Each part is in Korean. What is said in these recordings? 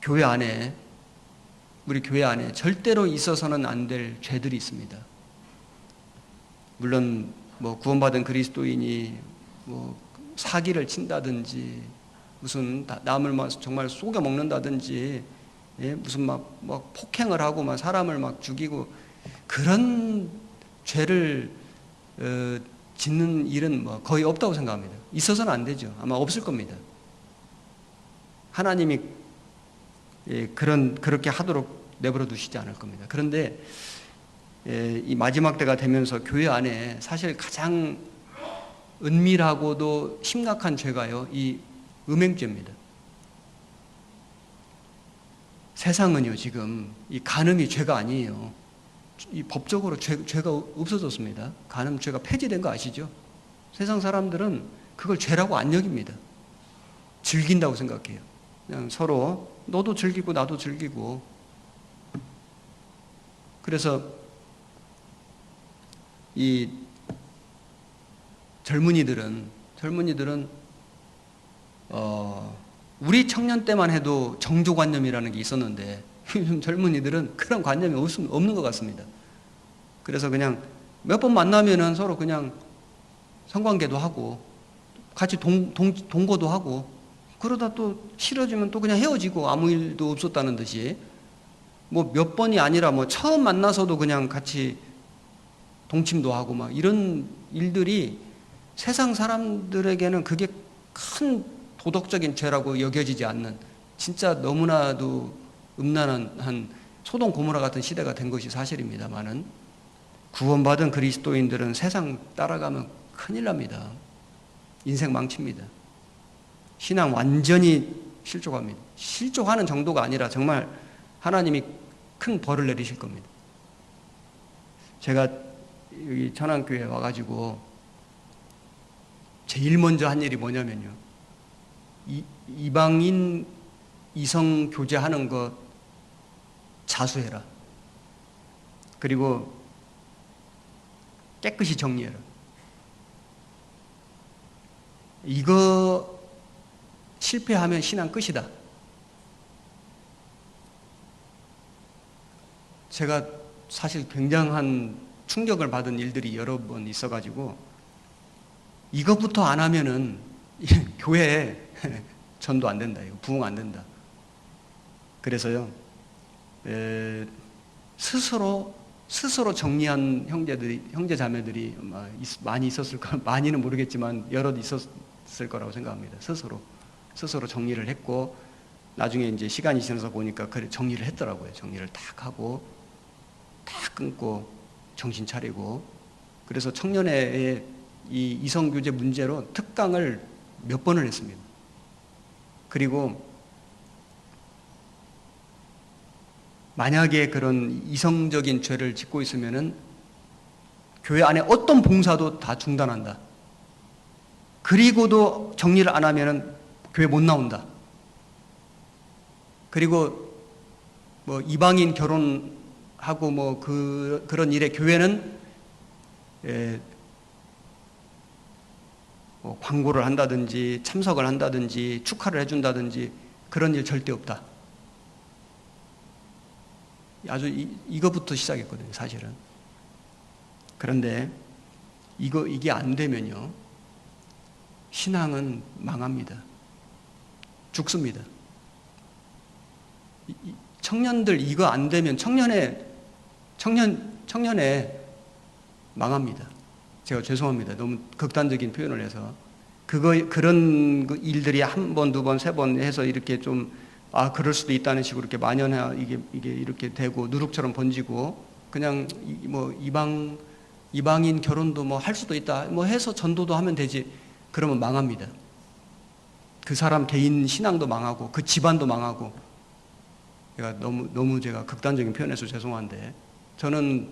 교회 안에, 우리 교회 안에 절대로 있어서는 안 될 죄들이 있습니다. 물론 뭐 구원받은 그리스도인이 뭐 사기를 친다든지 무슨 남을 막 정말 속여 먹는다든지, 예? 무슨 막 폭행을 하고 막 사람을 막 죽이고 그런 죄를 짓는 일은 뭐 거의 없다고 생각합니다. 있어서는 안 되죠. 아마 없을 겁니다. 하나님이 그렇게 하도록 내버려 두시지 않을 겁니다. 그런데 이 마지막 때가 되면서 교회 안에 사실 가장 은밀하고도 심각한 죄가요, 이 음행죄입니다. 세상은요, 지금 이 간음이 죄가 아니에요. 이 법적으로 죄가 없어졌습니다. 간음 죄가 폐지된 거 아시죠? 세상 사람들은 그걸 죄라고 안 여깁니다. 즐긴다고 생각해요. 그냥 서로 너도 즐기고 나도 즐기고. 그래서 이 젊은이들은 우리 청년 때만 해도 정조관념이라는 게 있었는데 요즘 젊은이들은 그런 관념이 없는 것 같습니다. 그래서 그냥 몇 번 만나면은 서로 그냥 성관계도 하고 같이 동거도 하고, 그러다 또 싫어지면 또 그냥 헤어지고 아무 일도 없었다는 듯이, 뭐 몇 번이 아니라 뭐 처음 만나서도 그냥 같이 동침도 하고 막 이런 일들이 세상 사람들에게는 그게 큰 도덕적인 죄라고 여겨지지 않는, 진짜 너무나도 음란한 소돔 고모라 같은 시대가 된 것이 사실입니다만은, 구원받은 그리스도인들은 세상 따라가면 큰일 납니다. 인생 망칩니다. 신앙 완전히 실족합니다. 실족하는 정도가 아니라 정말 하나님이 큰 벌을 내리실 겁니다. 제가 여기 천안교회에 와가지고 제일 먼저 한 일이 뭐냐면요, 이방인 이성 교제하는 거 자수해라. 그리고 깨끗이 정리해라. 이거 실패하면 신앙 끝이다. 제가 사실 굉장한 충격을 받은 일들이 여러 번 있어가지고, 이것부터 안 하면은 교회에 전도 안 된다, 이거 부흥 안 된다. 그래서요, 스스로 정리한 형제자매들이 많이 있었을 거, 많이는 모르겠지만 여럿 있었을 거라고 생각합니다. 스스로 정리를 했고, 나중에 이제 시간이 지나서 보니까 그래 정리를 했더라고요. 정리를 딱 하고 딱 끊고 정신 차리고. 그래서 청년회의 이 이성교제 문제로 특강을 몇 번을 했습니다. 그리고 만약에 그런 이성적인 죄를 짓고 있으면은 교회 안에 어떤 봉사도 다 중단한다. 그리고도 정리를 안 하면은 교회 못 나온다. 그리고 뭐 이방인 결혼하고 뭐 그런 일에 교회는 뭐 광고를 한다든지 참석을 한다든지 축하를 해준다든지 그런 일 절대 없다. 아주 이거부터 시작했거든요, 사실은. 그런데 이게 안 되면요, 신앙은 망합니다. 죽습니다. 청년들 이거 안 되면 청년회 망합니다. 제가 죄송합니다. 너무 극단적인 표현을 해서. 그런 일들이 한 번, 두 번, 세 번 해서 이렇게 좀, 그럴 수도 있다는 식으로 이렇게 만연해, 이게 이렇게 되고, 누룩처럼 번지고, 그냥 뭐 이방인 결혼도 뭐 할 수도 있다, 뭐 해서 전도도 하면 되지. 그러면 망합니다. 그 사람 개인 신앙도 망하고, 그 집안도 망하고. 너무 제가 극단적인 표현해서 죄송한데, 저는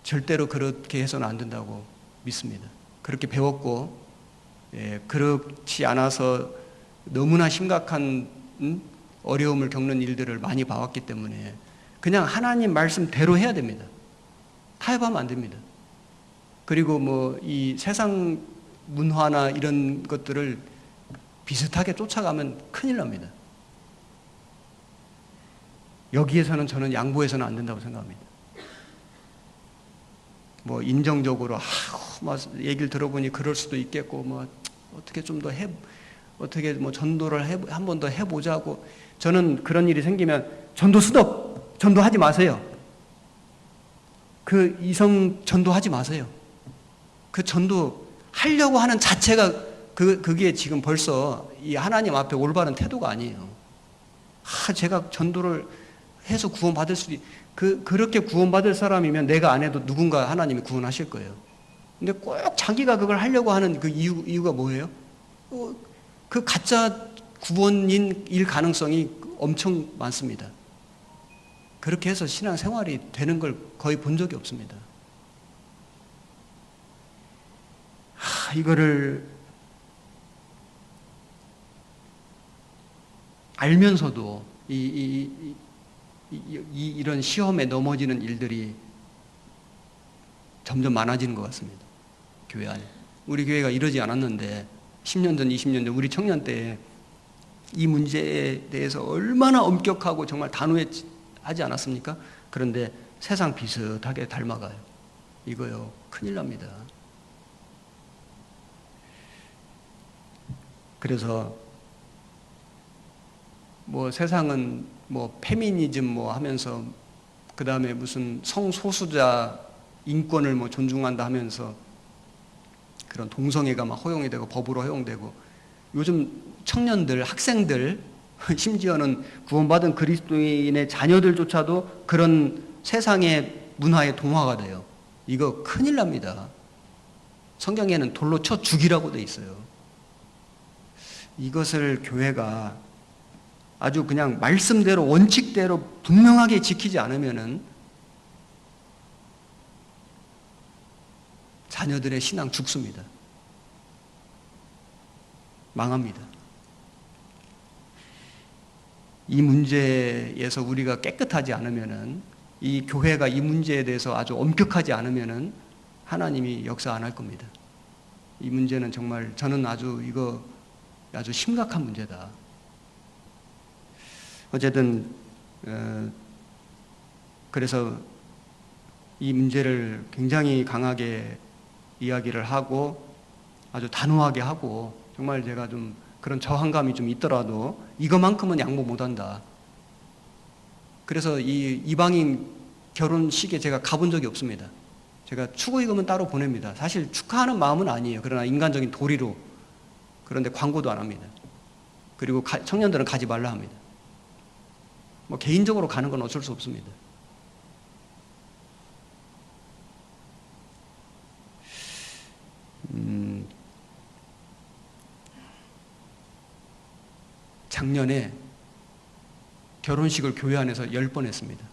절대로 그렇게 해서는 안 된다고 믿습니다. 그렇게 배웠고, 그렇지 않아서 너무나 심각한 어려움을 겪는 일들을 많이 봐왔기 때문에 그냥 하나님 말씀대로 해야 됩니다. 타협하면 안 됩니다. 그리고 뭐 이 세상 문화나 이런 것들을 비슷하게 쫓아가면 큰일 납니다. 여기에서는 저는 양보해서는 안 된다고 생각합니다. 뭐 인정적으로 뭐 얘기를 들어보니 그럴 수도 있겠고 뭐 어떻게 좀 더 어떻게 뭐 전도를 한 번 더 해보자고. 저는 그런 일이 생기면 전도 스톱, 전도하지 마세요. 그 이성 전도하지 마세요. 그 전도 하려고 하는 자체가 그게 지금 벌써 이 하나님 앞에 올바른 태도가 아니에요. 제가 전도를 해서 구원받을 수도 그렇게 구원받을 사람이면 내가 안 해도 누군가 하나님이 구원하실 거예요. 근데 꼭 자기가 그걸 하려고 하는 그 이유가 뭐예요? 그 가짜 구원인 가능성이 엄청 많습니다. 그렇게 해서 신앙생활이 되는 걸 거의 본 적이 없습니다. 이거를 알면서도 이런 시험에 넘어지는 일들이 점점 많아지는 것 같습니다. 교회 안에. 우리 교회가 이러지 않았는데 10년 전, 20년 전 우리 청년 때에 이 문제에 대해서 얼마나 엄격하고 정말 단호하지 않았습니까? 그런데 세상 비슷하게 닮아가요. 이거요, 큰일 납니다. 그래서 뭐 세상은 뭐 페미니즘 뭐 하면서 그 다음에 무슨 성소수자 인권을 뭐 존중한다 하면서 그런 동성애가 막 허용이 되고 법으로 허용되고, 요즘 청년들, 학생들, 심지어는 구원받은 그리스도인의 자녀들조차도 그런 세상의 문화에 동화가 돼요. 이거 큰일 납니다. 성경에는 돌로 쳐 죽이라고 돼 있어요. 이것을 교회가 아주 그냥 말씀대로 원칙대로 분명하게 지키지 않으면은 자녀들의 신앙 죽습니다. 망합니다. 이 문제에서 우리가 깨끗하지 않으면은, 이 교회가 이 문제에 대해서 아주 엄격하지 않으면은 하나님이 역사 안 할 겁니다. 이 문제는 정말 저는 이거 아주 심각한 문제다. 어쨌든 그래서 이 문제를 굉장히 강하게 이야기를 하고 아주 단호하게 하고, 정말 제가 좀 그런 저항감이 좀 있더라도 이것만큼은 양보 못한다. 그래서 이 이방인 결혼식에 제가 가본 적이 없습니다. 제가 축의금은 따로 보냅니다. 사실 축하하는 마음은 아니에요. 그러나 인간적인 도리로. 그런데 광고도 안 합니다. 그리고 청년들은 가지 말라 합니다. 뭐 개인적으로 가는 건 어쩔 수 없습니다. 작년에 결혼식을 교회 안에서 10번 했습니다.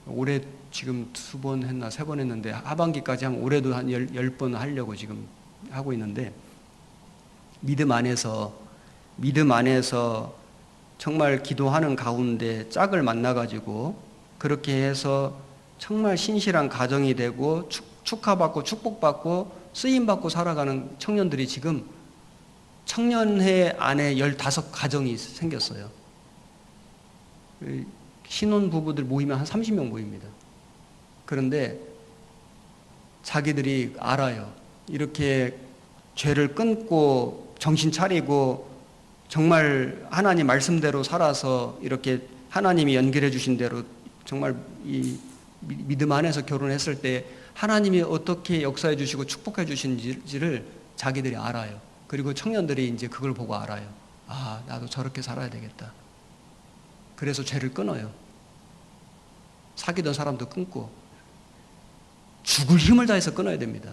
올해 지금 2번 했나 3번 했는데, 하반기까지 하면 올해도 한 10번 하려고 지금 하고 있는데, 믿음 안에서 정말 기도하는 가운데 짝을 만나가지고 그렇게 해서 정말 신실한 가정이 되고 축하받고 축복받고 쓰임받고 살아가는 청년들이 지금 청년회 안에 15가정이 생겼어요. 신혼부부들 모이면 한 30명 모입니다. 그런데 자기들이 알아요. 이렇게 죄를 끊고 정신 차리고 정말 하나님 말씀대로 살아서 이렇게 하나님이 연결해 주신 대로 정말 이 믿음 안에서 결혼했을 때 하나님이 어떻게 역사해 주시고 축복해 주신지를 자기들이 알아요. 그리고 청년들이 이제 그걸 보고 알아요. 아, 나도 저렇게 살아야 되겠다. 그래서 죄를 끊어요. 사귀던 사람도 끊고 죽을 힘을 다해서 끊어야 됩니다.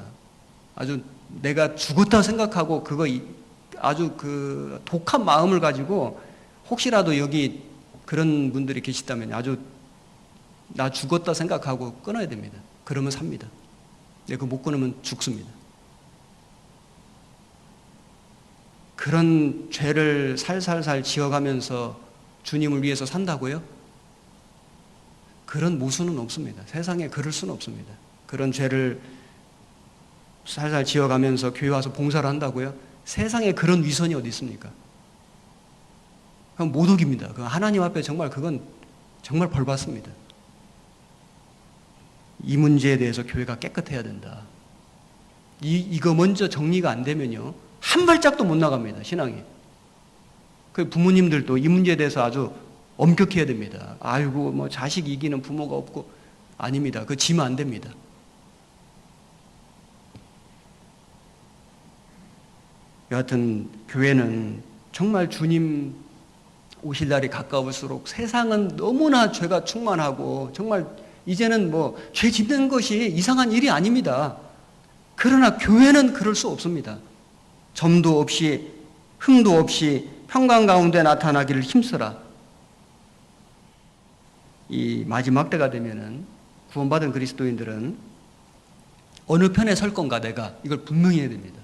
아주 내가 죽었다 생각하고 그거 아주 그 독한 마음을 가지고, 혹시라도 여기 그런 분들이 계시다면 아주 나 죽었다 생각하고 끊어야 됩니다. 그러면 삽니다. 근데 그거 못 끊으면 죽습니다. 그런 죄를 살살살 지어가면서 주님을 위해서 산다고요? 그런 모순은 없습니다. 세상에 그럴 수는 없습니다. 그런 죄를 살살 지어가면서 교회 와서 봉사를 한다고요? 세상에 그런 위선이 어디 있습니까? 그건 모독입니다. 하나님 앞에 정말 그건 정말 벌 받습니다. 이 문제에 대해서 교회가 깨끗해야 된다. 이거 먼저 정리가 안 되면요, 한 발짝도 못 나갑니다, 신앙이. 그 부모님들도 이 문제에 대해서 아주 엄격해야 됩니다. 아이고, 뭐 자식 이기는 부모가 없고. 아닙니다. 그거 지면 안 됩니다. 여하튼 교회는 정말 주님 오실 날이 가까울수록 세상은 너무나 죄가 충만하고 정말 이제는 뭐 죄 짓는 것이 이상한 일이 아닙니다. 그러나 교회는 그럴 수 없습니다. 점도 없이 흠도 없이 평강 가운데 나타나기를 힘써라. 이 마지막 때가 되면은 구원받은 그리스도인들은 어느 편에 설 건가, 내가 이걸 분명히 해야 됩니다.